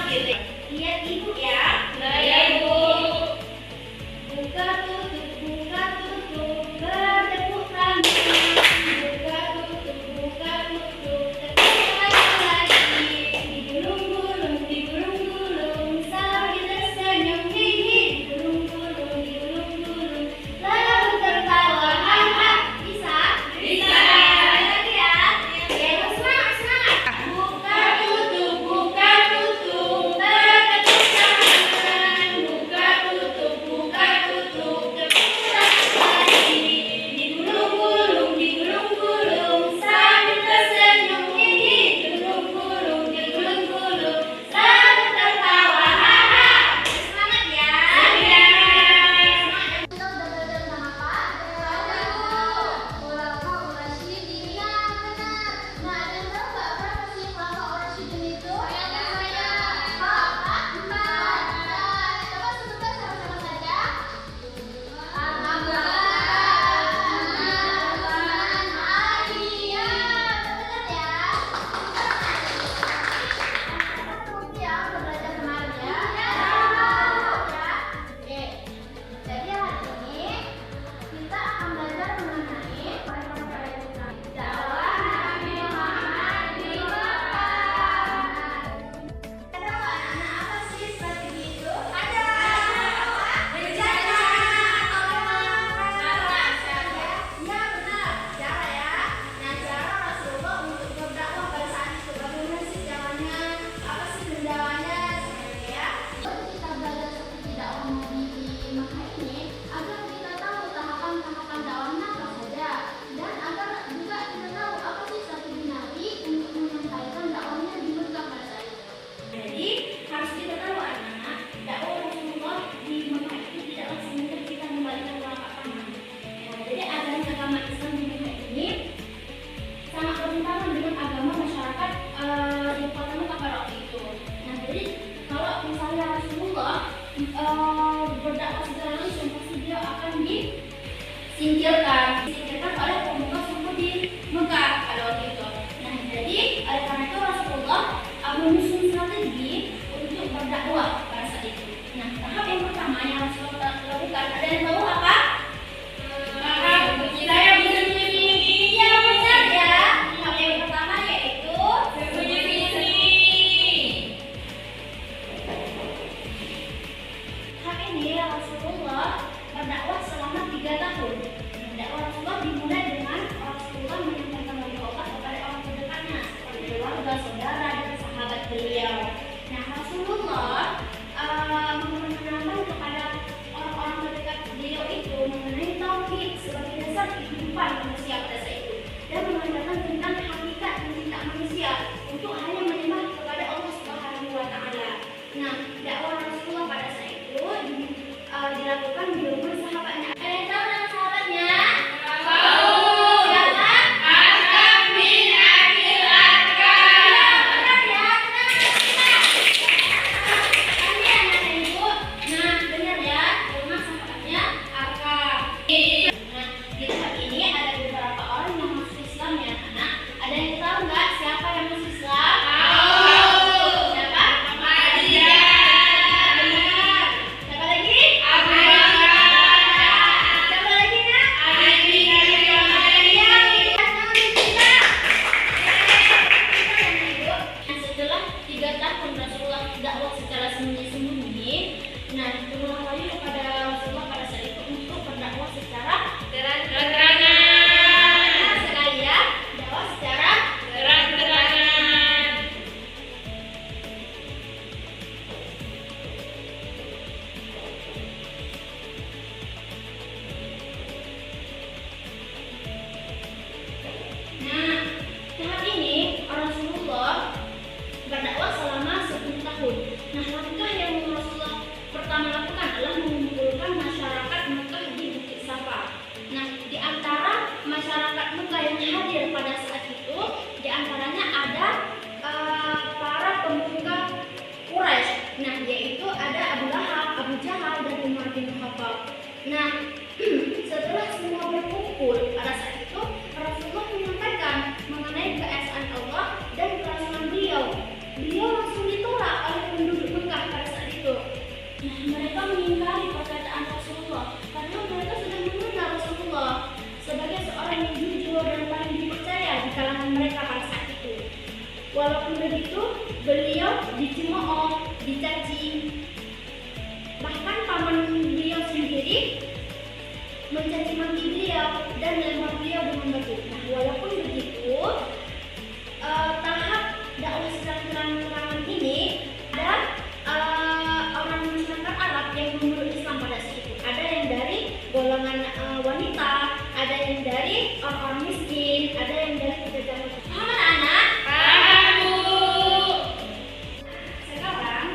gitu. Lihat ibu ya. Iya, Bu. Buka tutup bertepuk tangan. Buka tutup tepuk lagi. Digulung-gulung sambil tersenyum hihi. Digulung-gulung lalu tertawa haha. Bisa? Bisa. Lagi ya. Ya, semangat. Buka tutup bertepuk tangan. Buka tutup tepuk lagi. Digulung-gulung sambil tersenyum hihi. Digulung-gulung sambil tertawa haha. Semangat ya. Iya. Kita udah belajar sama Pak? Ulama urasyidin. Ya, benar. Nah, ada yang tahu nggak berapa sih ulama urasyidin itu? Saya. Apa? 4. Coba sebutkan sama-sama saja. Ali. Ya, benar ya. Ya, udah belajar kemarin ya. Oke. Jadi hari ini kita akan belajar mengenai dakwah Nabi Muhammad di Mekah. Ada anak-anak apa sih strategi itu? Ada. Rencana. Ya benar. Cara ya. Nah, cara Rasulullah untuk berdakwah pada saat itu. Bagaimana sih caranya? Apa sih kendalanya? Sebenarnya ya. Kita belajar seperti dakwah Nabi di Mekah ini agar kita tahu tahapan-tahapan dakwahnya apa saja, dan agar juga kita tahu apa sih strategi Nabi untuk menyampaikan dakwahnya di Mekah pada saat itu. Jadi harus kita tahu anak-anak, dakwah Rasulullah di Mekah itu tidaklah semudah kita membalikkan telapak tangan. Nah, jadi agama Islam di Mekah ini sangat bertentangan dengan agama masyarakat di kota Mekah pada waktu itu. Nah, jadi kalau misalnya Rasulullah berdakwah secara langsung, pasti dia akan disingkirkan oleh pemuka suku di Mekah pada waktu itu. Nah, jadi oleh karena itu Rasulullah menyusun strategi untuk berdakwah pada saat itu. Nah, tahap yang pertama yang Rasulullah lakukan, ada yang tahu apa? Saya bersembunyi. Iya, benar ya. Tahap yang pertama yaitu Bersembunyi. tahap ini Rasulullah berdakwah selama 3 tahun. Dakwah Rasulullah dimulai dengan Rasulullah menyampaikan wahyu kepada orang terdekatnya, seperti keluarga, saudara, dan sahabat beliau. Nah, Rasulullah mengenalkan kepada orang-orang terdekat beliau itu mengenai tauhid sebagai dasar kehidupan manusia pada saat itu, dan mengajarkan tentang hakikat dan cinta manusia untuk hanya menyembah kepada Allah Subhanahu wa Ta'ala. Nah, dakwah Rasulullah pada saat itu dilakukan di rumah sahabatnya. Ada yang tahu nama sahabatnya? Siapa? Arkam bin Abil Arkam. Benar ya, Ini anak ibu. Nah, benar ya, rumah sahabatnya Arkam. Nah, di tempat ini ada beberapa orang yang masuk Islam ya, anak. Ada yang tahu nggak siapa yang masuk Islam? Siapa? Ahmadiyah. Benar. Siapa lagi? Abu Bakar. walaupun begitu beliau dicemooh, dicaci. Bahkan paman beliau sendiri mencaci maki beliau dan melempar beliau dengan batu. Nah, walaupun begitu, tahap dakwah secara terang-terangan ini ada orang masyarakat Arab yang memeluk Islam pada saat itu. Ada yang dari golongan wanita, ada yang dari orang-orang miskin, ada yang dari pedagang. Paham anak-anak? Paham, Bu. Sekarang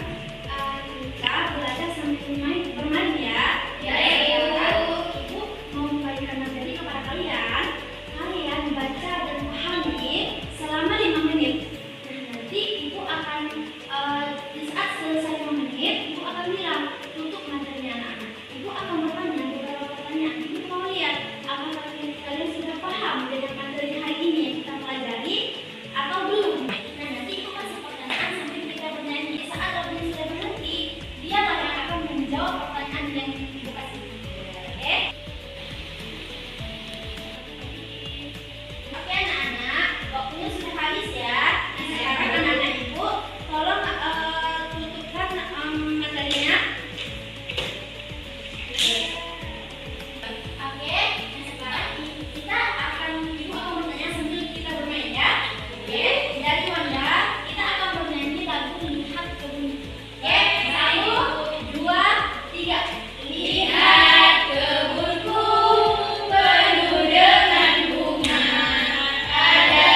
kita belajar sambil bermain ya. Ya, Ibu. Ibu mau membagikan materi kepada kalian. Kalian baca dan pahami selama 5 menit. Nah, nanti Ibu akan di saat selesai 5 menit, Ibu akan bilang tutup materinya anak-anak. Ibu akan bertanya beberapa pertanyaan. Ibu mau lihat apakah kalian sudah paham dengan materi hari ini yang kita pelajari atau belum. Nah, nanti Ibu kasih pertanyaan sampai kita bernyanyi. Saat lagunya sudah berhenti, dialah yang akan menjawab pertanyaan yang Ibu kasih. Oke? Oke anak-anak, waktunya sudah habis ya. Nah, sekarang anak-anak Ibu tolong tutupkan materinya. Oke, nah sekarang kita akan Ibu akan bertanya sambil kita bermain ya. Oke, dari Wanda kita akan bernyanyi lagu Lihat Kebun. Oke, 1, 2, 3. Lihat kebunku penuh dengan bunga, ada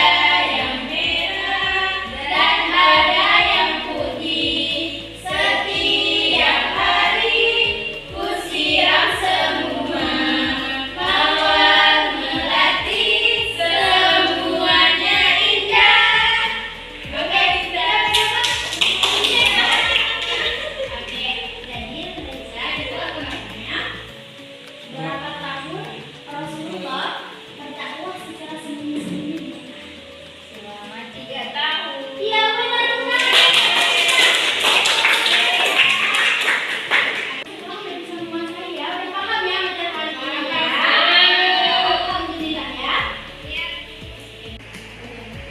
yang merah dan ada yang putih. Setiap hari ku siram semua, mawar melati semuanya indah. Oke, bisa. Oke, jadi Reza itu aku bertanya, berapa tahun Rasulullah berdakwah secara sembunyi-sembunyi di Mekah? Selama 3 tahun. Iya benar sekali. Kamu udah bisa menguasai ya, udah paham ya materi hari ini ya? Alhamdulillah ya.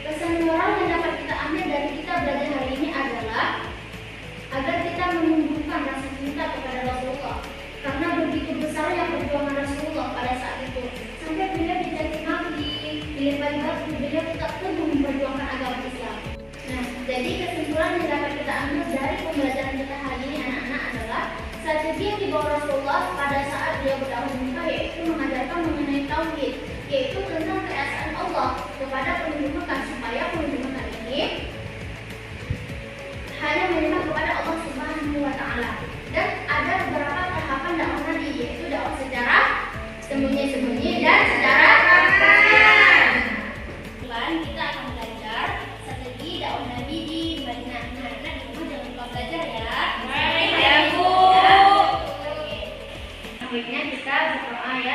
Pesan moral yang dapat kita ambil dari kita belajar hari ini adalah agar kita menumbuhkan rasa cinta kepada Rasulullah, karena begitu besarnya perjuangan Rasulullah pada saat itu sampai beliau dicaci maki, dilempari batu, beliau tetap teguh memperjuangkan agama Islam. Nah, jadi kesimpulan yang dapat kita ambil dari pembelajaran kita hari ini anak-anak adalah strategi yang dibawa Rasulullah pada saat beliau berdakwah di Mekah yaitu mengajarkan mengenai tauhid, yaitu tentang keesaan Allah kepada penduduk Mekah supaya penduduk Mekah ini hanya menyembah kepada Allah Subhanahu wa Ta'ala. Dan ada beberapa tahapan dakwah Nabi, yaitu dakwah secara sembunyi-sembunyi dan secara terang. Bulan kita akan belajar strategi dakwah Nabi di Madinah. Nah, di rumah jangan lupa belajar ya. Baik ya, Bu. Oke. Akhirnya kita berdoa ya,